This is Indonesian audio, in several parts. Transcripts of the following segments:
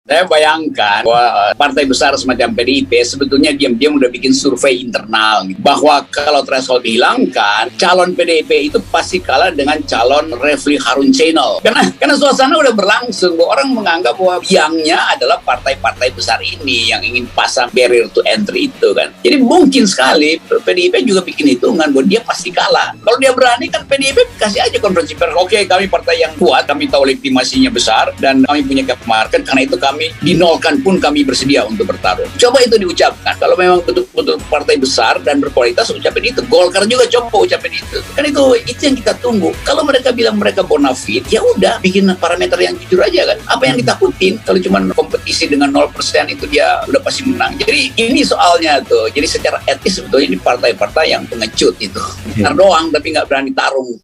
Saya bayangkan bahwa partai besar semacam PDIP sebetulnya diam-diam udah bikin survei internal bahwa kalau threshold dihilangkan, calon PDIP itu pasti kalah dengan calon Refli Harun Channel. Karena suasana udah berlangsung, bahwa orang menganggap bahwa biangnya adalah partai-partai besar ini yang ingin pasang barrier to entry itu kan. Jadi mungkin sekali PDIP juga bikin hitungan bahwa dia pasti kalah. Kalau dia berani kan PDIP kasih aja konferensi pers. Oke, kami partai yang kuat, kami tahu legitimasinya besar dan kami punya cap market, karena itu kami dinolkan pun kami bersedia untuk bertarung. Coba itu diucapkan. Kalau memang betul-betul partai besar dan berkualitas, ucapin itu. Golkar juga coba ucapin itu. Kan itu yang kita tunggu. Kalau mereka bilang mereka bona fide, ya udah bikin parameter yang jujur aja kan. Apa yang ditakutin? Kalau cuma kompetisi dengan 0% itu dia udah pasti menang. Jadi ini soalnya tuh. Jadi secara etis sebetulnya ini partai-partai yang pengecut itu. Ntar doang tapi nggak berani tarung.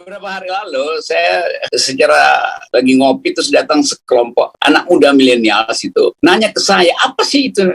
Beberapa hari lalu saya secara lagi ngopi terus datang sekelompok anak muda milenials itu nanya ke saya, apa sih itu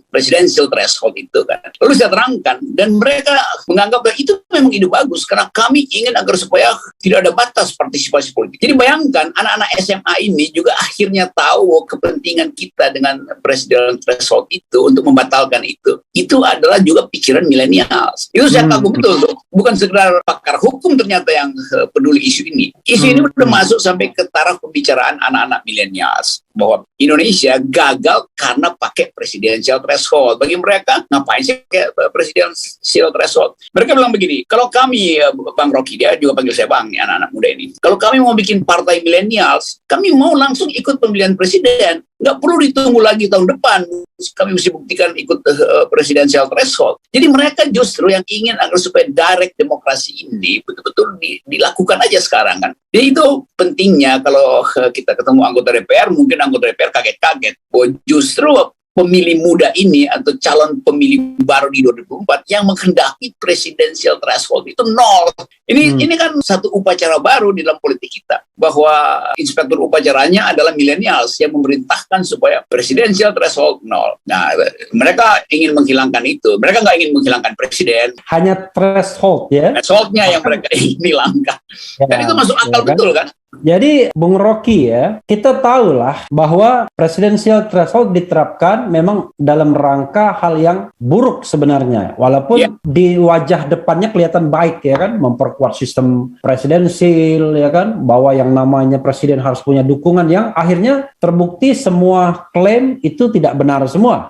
presidential threshold itu kan. Lalu saya terangkan dan mereka menganggap bahwa itu memang ide bagus karena kami ingin agar supaya tidak ada batas partisipasi politik. Jadi bayangkan anak-anak SMA ini juga akhirnya tahu kepentingan kita dengan presidential threshold itu untuk membatalkan itu. Itu adalah juga pikiran milenials. Itu saya kagum betul tuh. Bukan sekedar pakar hukum ternyata yang peduli isu ini. Isu ini udah masuk sampai ke taraf pembicaraan anak-anak milenials bahwa Indonesia gagal karena pakai presidential threshold. Bagi mereka, ngapain sih pakai presidential threshold? Mereka bilang begini, kalau kami, Bang Rocky, dia juga panggil saya Bang, nih, anak-anak muda ini. Kalau kami mau bikin partai milenials, kami mau langsung ikut pemilihan presiden. Nggak perlu ditunggu lagi tahun depan. Kami mesti buktikan ikut presidential threshold. Jadi mereka justru yang ingin agar supaya direct demokrasi ini betul-betul dilakukan aja sekarang kan. Jadi itu pentingnya kalau kita ketemu anggota DPR, mungkin anggota DPR kaget-kaget. Bahwa justru pemilih muda ini atau calon pemilih baru di 2024 yang menghendaki presidential threshold itu nol. Ini kan satu upacara baru di dalam politik kita, bahwa inspektur upacaranya adalah millennials yang memerintahkan supaya presidential threshold nol. Nah, mereka ingin menghilangkan itu. Mereka nggak ingin menghilangkan presiden. Hanya threshold ya. Thresholdnya yang mereka ingin hilangkan. Dan itu masuk akal betul kan? Jadi Bung Rocky ya, kita tahulah bahwa presidensial threshold diterapkan memang dalam rangka hal yang buruk sebenarnya. Walaupun di wajah depannya kelihatan baik ya kan, memperkuat sistem presidensil ya kan, bahwa yang namanya presiden harus punya dukungan, yang akhirnya terbukti semua klaim itu tidak benar semua.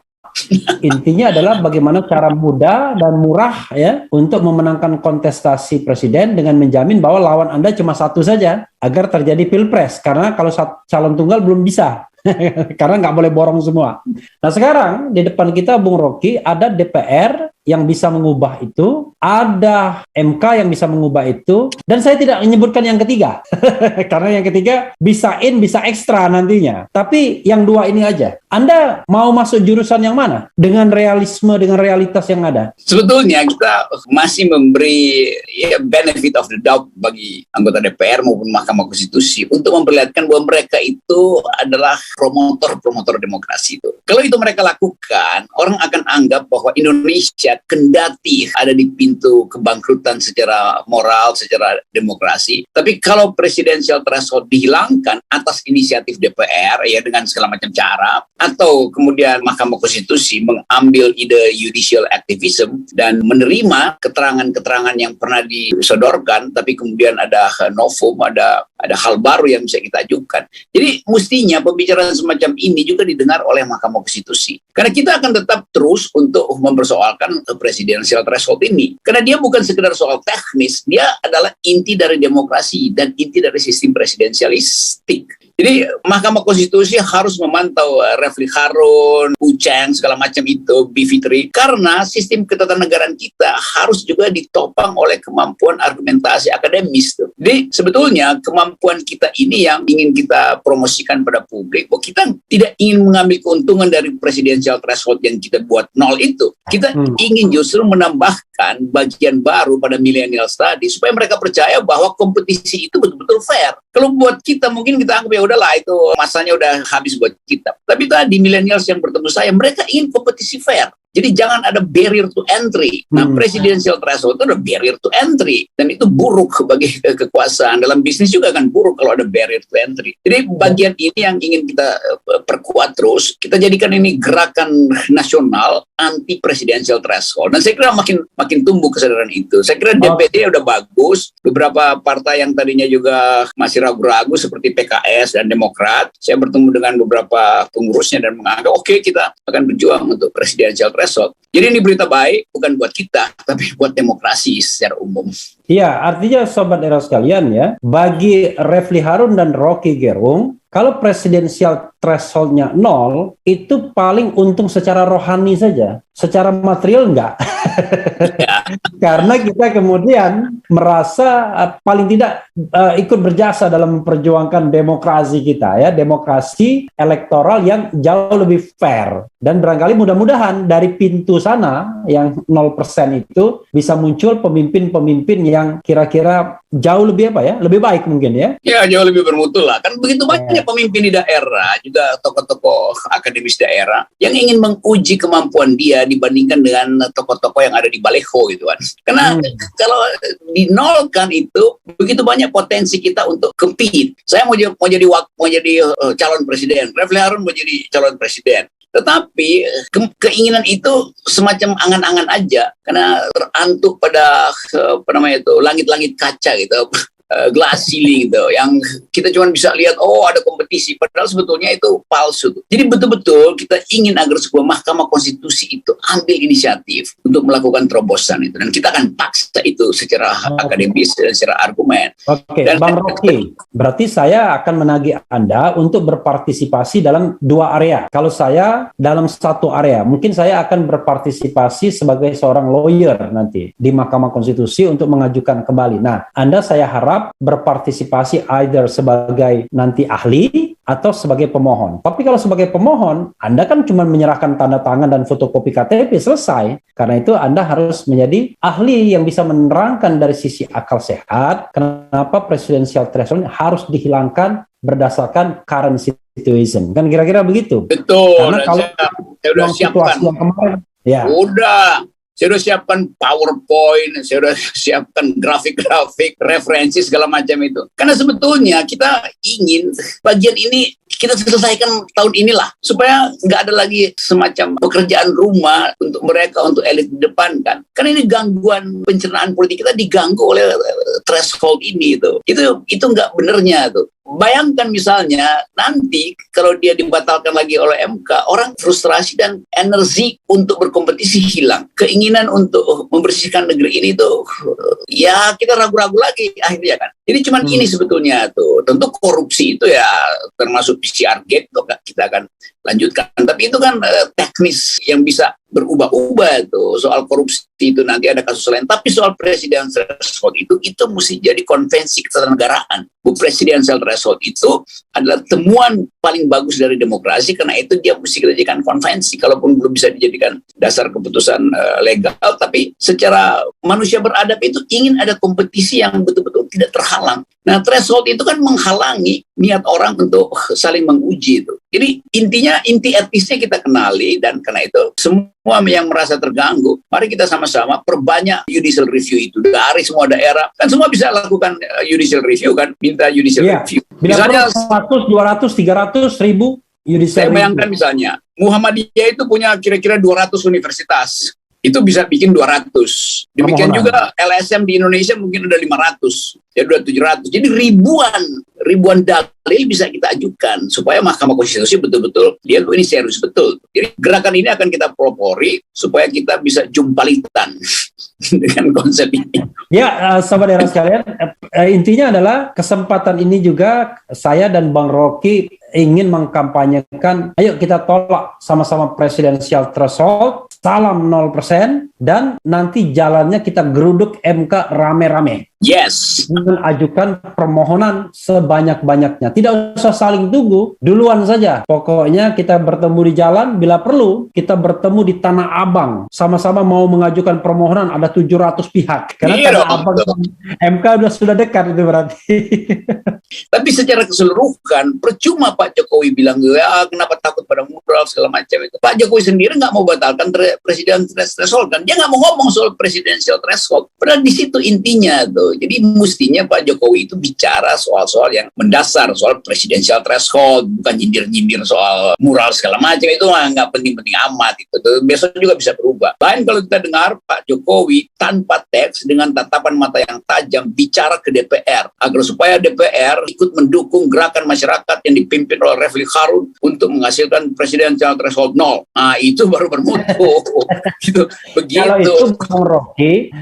Intinya adalah bagaimana cara mudah dan murah ya untuk memenangkan kontestasi presiden dengan menjamin bahwa lawan Anda cuma satu saja agar terjadi pilpres, karena kalau calon tunggal belum bisa karena nggak boleh borong semua. Nah sekarang di depan kita Bung Rocky ada DPR yang bisa mengubah itu, ada MK yang bisa mengubah itu, dan saya tidak menyebutkan yang ketiga karena yang ketiga bisa bisa ekstra nantinya. Tapi yang dua ini aja. Anda mau masuk jurusan yang mana? Dengan realisme, dengan realitas yang ada? Sebetulnya kita masih memberi benefit of the doubt bagi anggota DPR maupun Mahkamah Konstitusi untuk memperlihatkan bahwa mereka itu adalah promotor demokrasi itu. Kalau itu mereka lakukan, orang akan anggap bahwa Indonesia kendati ada di pintu kebangkrutan secara moral, secara demokrasi. Tapi kalau presidential threshold dihilangkan atas inisiatif DPR ya dengan segala macam cara, atau kemudian Mahkamah Konstitusi mengambil ide judicial activism dan menerima keterangan-keterangan yang pernah disodorkan, tapi kemudian ada novum, ada hal baru yang bisa kita ajukan. Jadi mestinya pembicaraan semacam ini juga didengar oleh Mahkamah Konstitusi. Karena kita akan tetap terus untuk mempersoalkan presidential threshold ini. Karena dia bukan sekedar soal teknis, dia adalah inti dari demokrasi dan inti dari sistem presidensialistik. Jadi Mahkamah Konstitusi harus memantau Refli Harun, Uceng, segala macam itu, Bivitri, karena sistem ketatanegaraan kita harus juga ditopang oleh kemampuan argumentasi akademis tuh. Jadi sebetulnya kemampuan kita ini yang ingin kita promosikan pada publik, bahwa kita tidak ingin mengambil keuntungan dari presidensial threshold yang kita buat 0 itu. Kita ingin justru menambahkan bagian baru pada millennials tadi, supaya mereka percaya bahwa kompetisi itu betul-betul fair. Kalau buat kita mungkin kita anggap ya udahlah itu masanya udah habis buat kita. Tapi tadi millennials yang bertemu saya, mereka ingin kompetisi fair. Jadi jangan ada barrier to entry. Nah, presidential threshold itu ada barrier to entry. Dan itu buruk bagi kekuasaan. Dalam bisnis juga kan buruk kalau ada barrier to entry. Jadi bagian ini yang ingin kita perkuat terus. Kita jadikan ini gerakan nasional anti presidential threshold. Dan saya kira makin tumbuh kesadaran itu. Saya kira DPD udah bagus. Beberapa partai yang tadinya juga masih ragu-ragu seperti PKS dan Demokrat. Saya bertemu dengan beberapa pengurusnya dan menganggap oke, kita akan berjuang untuk presidential threshold. Jadi ini berita baik bukan buat kita, tapi buat demokrasi secara umum. Iya, artinya Sobat Era sekalian ya, bagi Refli Harun dan Rocky Gerung, kalau presidensial threshold-nya 0, itu paling untung secara rohani saja. Secara material enggak. Ya. Karena kita kemudian merasa paling tidak ikut berjasa dalam memperjuangkan demokrasi kita ya, demokrasi elektoral yang jauh lebih fair. Dan barangkali mudah-mudahan dari pintu sana yang 0% itu bisa muncul pemimpin-pemimpin yang kira-kira jauh lebih lebih baik mungkin ya. Ya, jauh lebih bermutu lah. Kan begitu banyak pemimpin di daerah, juga tokoh-tokoh akademis daerah yang ingin menguji kemampuan dia dibandingkan dengan tokoh-tokoh yang ada di baleho gitu kan. Karena kalau dinolkan itu begitu banyak potensi kita untuk compete. Saya mau jadi calon presiden, Refli Harun mau jadi calon presiden. Tetapi keinginan itu semacam angan-angan aja, karena terantuk pada langit-langit kaca gitu, glass ceiling gitu, yang kita cuma bisa lihat ada kompetisi, padahal sebetulnya itu palsu. Jadi betul-betul kita ingin agar sebuah Mahkamah Konstitusi itu ambil inisiatif untuk melakukan terobosan itu, dan kita akan paksa itu secara akademis dan secara argumen. Oke, Bang Rocky, berarti saya akan menagih Anda untuk berpartisipasi dalam 2 area. Kalau saya dalam 1 area, mungkin saya akan berpartisipasi sebagai seorang lawyer nanti di Mahkamah Konstitusi untuk mengajukan kembali. Nah, Anda saya harap berpartisipasi either sebagai nanti ahli atau sebagai pemohon. Tapi kalau sebagai pemohon, Anda kan cuma menyerahkan tanda tangan dan fotokopi KTP, selesai. Karena itu Anda harus menjadi ahli yang bisa menerangkan dari sisi akal sehat kenapa presidential threshold harus dihilangkan berdasarkan current situation. Kan kira-kira begitu. Betul. Karena kalau saya udah siapkan. Yang kemarin, ya. Udah. Saya udah siapkan PowerPoint, saya udah siapkan grafik-grafik, referensi segala macam itu. Karena sebetulnya kita ingin bagian ini kita selesaikan tahun inilah, supaya nggak ada lagi semacam pekerjaan rumah untuk mereka, untuk elit di depan kan. Karena ini gangguan pencernaan politik kita diganggu oleh threshold ini itu. Itu nggak benernya tuh. Bayangkan misalnya nanti kalau dia dibatalkan lagi oleh MK, orang frustrasi dan energi untuk berkompetisi hilang. Keinginan untuk membersihkan negeri ini tuh, ya kita ragu-ragu lagi akhirnya kan. Jadi cuman ini sebetulnya tuh. Tentu korupsi itu ya termasuk PCR gate kita akan lanjutkan. Tapi itu kan teknis yang bisa berubah-ubah tuh. Soal korupsi itu nanti ada kasus lain. Tapi soal presidential threshold itu mesti jadi konvensi ketatanegaraan. Presidential threshold itu adalah temuan paling bagus dari demokrasi, karena itu dia mesti kita jadikan konvensi, kalaupun belum bisa dijadikan dasar keputusan legal. Tapi secara manusia beradab itu ingin ada kompetisi yang betul-betul tidak terhalang. Nah, threshold itu kan menghalangi niat orang untuk saling menguji itu. Jadi inti etisnya kita kenali, dan karena itu semua yang merasa terganggu, mari kita sama-sama perbanyak judicial review itu dari semua daerah. Kan semua bisa lakukan judicial review kan, minta judicial review. Misalnya 100, 200, 300, 1000 judicial review. Saya bayangkan misalnya Muhammadiyah itu punya kira-kira 200 universitas. itu bisa bikin 200. Demikian juga LSM di Indonesia mungkin udah 500, ya udah 700. Jadi ribuan dalil bisa kita ajukan supaya Mahkamah Konstitusi betul-betul dia ini serius betul. Jadi gerakan ini akan kita pelopori supaya kita bisa jumpalitan dengan konsep ini. Ya, sahabat era sekalian, intinya adalah kesempatan ini juga saya dan Bang Rocky ingin mengkampanyekan, ayo kita tolak sama-sama presidensial threshold, salam 0%, dan nanti jalannya kita geruduk MK rame-rame. Yes. Dan ajukan permohonan sebanyak-banyaknya. Tidak usah saling tunggu, duluan saja. Pokoknya kita bertemu di jalan, bila perlu kita bertemu di Tanah Abang. Sama-sama mau mengajukan permohonan, ada 700 pihak. Karena Tanah Abang MK sudah dekat itu berarti. Tapi secara keseluruhan, percuma Pak Jokowi bilang, ya kenapa takut pada mural segala macam itu. Pak Jokowi sendiri nggak mau batalkan presidensial threshold kan. Dia nggak mau ngomong soal presidensial threshold. Padahal di situ intinya tuh. Jadi mestinya Pak Jokowi itu bicara soal-soal yang mendasar, soal presidensial threshold, bukan nyindir-nyindir soal mural segala macam. Itu nggak penting-penting amat. Itu besok juga bisa berubah. Lain kalau kita dengar Pak Jokowi tanpa teks dengan tatapan mata yang tajam bicara ke DPR agar supaya DPR ikut mendukung gerakan masyarakat yang dipimpin oleh Refli Harun untuk menghasilkan presidensial threshold 0. Nah, itu baru bermutu. Gitu. Begitu. Kalau itu Bang Rocky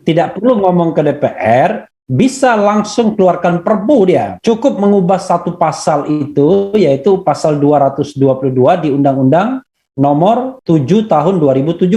tidak perlu ngomong ke DPR, bisa langsung keluarkan perpu dia. Cukup mengubah satu pasal itu, yaitu pasal 222 di Undang-Undang nomor 7 tahun 2017.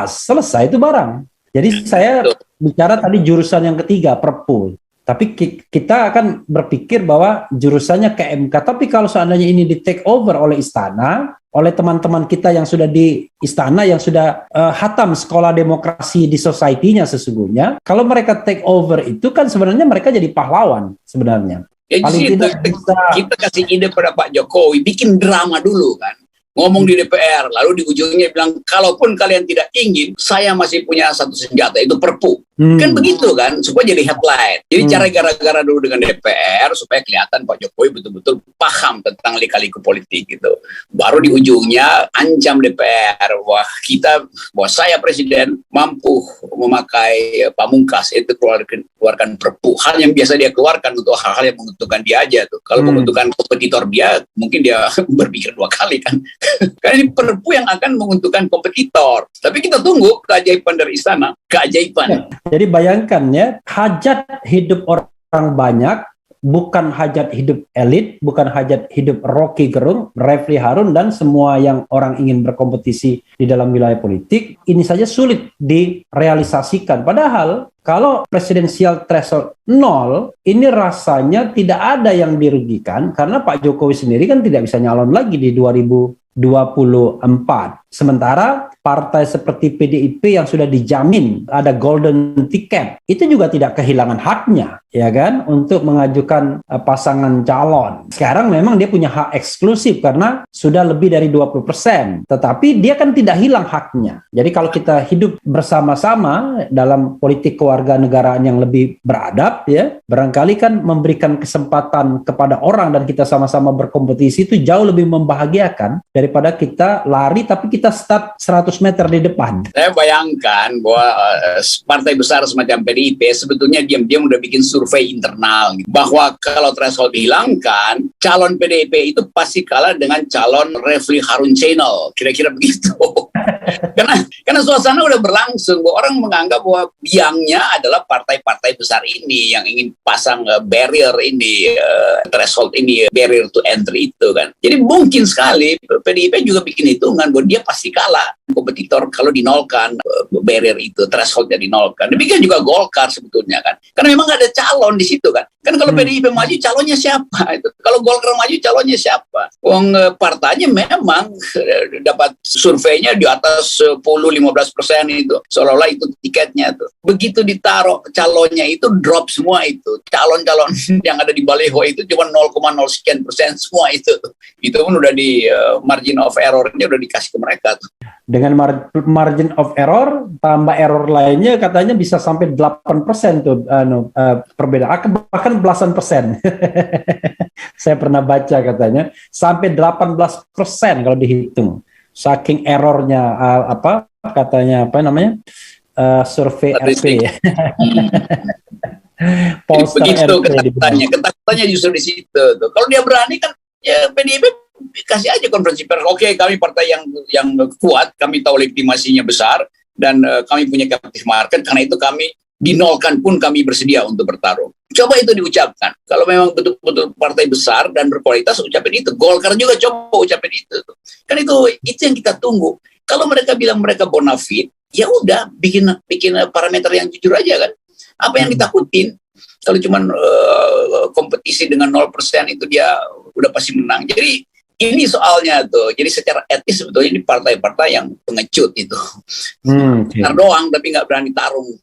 Selesai itu barang. Jadi saya bicara tadi jurusan yang ketiga, perpu. Tapi kita akan berpikir bahwa jurusannya ke MK. Tapi kalau seandainya ini di take over oleh istana, oleh teman-teman kita yang sudah di istana, yang sudah hatam sekolah demokrasi di society-nya sesungguhnya, kalau mereka take over itu kan sebenarnya mereka jadi pahlawan sebenarnya. Ya, paling tidak kita kasih ide pada Pak Jokowi, bikin drama dulu kan. Ngomong di DPR, lalu di ujungnya bilang, kalaupun kalian tidak ingin, saya masih punya satu senjata, itu perpu. Kan begitu kan, supaya jadi headline. Jadi cara gara-gara dulu dengan DPR, supaya kelihatan Pak Jokowi betul-betul paham tentang lika-liku politik gitu. Baru di ujungnya, ancam DPR, bahwa saya presiden mampu memakai pamungkas, itu keluarkan perpu. Hal yang biasa dia keluarkan untuk hal-hal yang menguntungkan dia aja tuh. Kalau menguntungkan kompetitor dia, mungkin dia berpikir 2 kali kan. Karena ini perpu yang akan menguntungkan kompetitor. Tapi kita tunggu keajaiban dari istana. Keajaiban. Ya, jadi bayangkan ya, hajat hidup orang banyak bukan hajat hidup elit, bukan hajat hidup Rocky Gerung, Refli Harun, dan semua yang orang ingin berkompetisi di dalam wilayah politik. Ini saja sulit direalisasikan. Padahal kalau presidensial threshold 0, ini rasanya tidak ada yang dirugikan karena Pak Jokowi sendiri kan tidak bisa nyalon lagi di 2024. Sementara partai seperti PDIP yang sudah dijamin ada golden ticket, itu juga tidak kehilangan haknya, ya kan, untuk mengajukan pasangan calon. Sekarang memang dia punya hak eksklusif karena sudah lebih dari 20%, tetapi dia kan tidak hilang haknya. Jadi kalau kita hidup bersama-sama dalam politik kewarganegaraan yang lebih beradab, ya, barangkali kan memberikan kesempatan kepada orang dan kita sama-sama berkompetisi itu jauh lebih membahagiakan daripada kita lari tapi kita start 100 meter di depan. Saya bayangkan bahwa partai besar semacam PDIP sebetulnya diam-diam udah bikin survei internal gitu, bahwa kalau threshold dihilangkan, calon PDIP itu pasti kalah dengan calon Refli Harun Channel, kira-kira begitu. karena suasana udah berlangsung, bahwa orang menganggap bahwa biangnya adalah partai-partai besar ini yang ingin pasang barrier ini, threshold ini, barrier to entry itu kan. Jadi mungkin sekali PDIP juga bikin hitungan bahwa dia pasti kalah kompetitor kalau dinolkan barrier itu, thresholdnya dinolkan. Demikian juga Golkar sebetulnya kan, karena memang nggak ada calon di situ kan. Kan kalau PDIP maju calonnya siapa itu? Kalau Golkar maju calonnya siapa? Wong partainya memang dapat surveinya di atas 10-15% itu, seolah-olah itu tiketnya tuh. Begitu ditaruh calonnya itu drop semua itu. Calon-calon yang ada di baliho itu cuma 0,0 sekian persen semua itu. Itu pun udah di margin of error-nya udah dikasih ke mereka tuh. Dengan margin of error, tambah error lainnya katanya bisa sampai 8% tuh perbedaan, bahkan belasan persen. Saya pernah baca katanya sampai 18% kalau dihitung. Saking errornya katanya apa namanya survei RP ya. Polster begitu RP dibilang. ketakutannya justru di situ tuh. Kalau dia berani kan ya PDIP kasih aja konferensi pers. Oke, kami partai yang kuat, kami tahu legitimasinya besar dan kami punya captive market, karena itu kami dinolkan pun kami bersedia untuk bertarung. Coba itu diucapkan. Kalau memang betul-betul partai besar dan berkualitas, ucapin itu. Golkar juga coba ucapin itu. Kan itu yang kita tunggu. Kalau mereka bilang mereka bonafide, ya udah bikin parameter yang jujur aja kan. Apa yang ditakutin? Kalau cuman kompetisi dengan 0% itu dia udah pasti menang. Jadi ini soalnya tuh. Jadi secara etis sebetulnya ini partai-partai yang pengecut itu. Okay. Doang tapi nggak berani tarung.